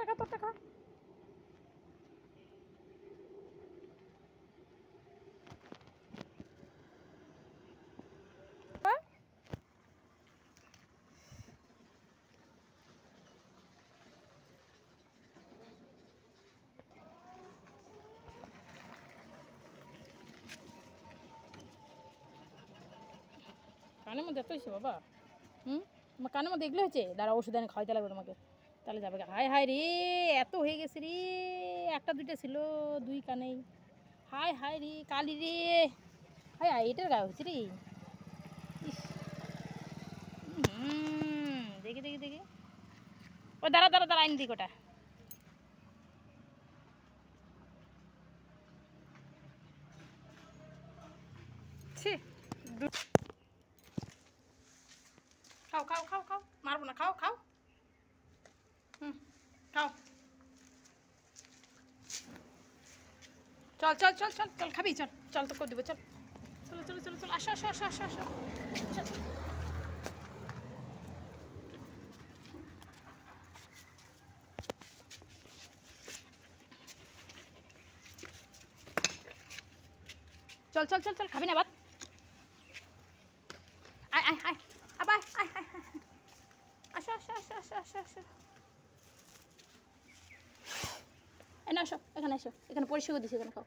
টাকা কানের মধ্যে এত হয়েছে বাবা। তোমার কানের মধ্যে এগুলো হয়েছে, দাঁড়া ওষুধ এনে খাওয়াইতে লাগবে তোমাকে, তাহলে যাবে। হায় হায় রে, এত হয়ে গেছে রে, একটা দুইটা ছিল, দুই কানেই। হায় হায় রে কালি রে, হায় হায় এটার গায়ে হয়েছে রে। ইস, দেখি দেখি দেখি, ও দাঁড়া আইন দিক ওটা। খাও খাও খাও খাও, মারবো না, খাও খাও। খাও। চল চল চল চল চল, খাবি? চল চল, তো করে দেবো, চল চলো চলো চলো চলো, আসো আসো আসো আসো আসো, চল চল চল চল, খাবি না ভাত? আয় আয় আয়, আবার আয় আয় আয়, আসো আসো আসো আসো আসো আসো, এনে আসো, এখানে আসো, এখানে পরিষ্কার করে দিচ্ছি, এখানে খাও।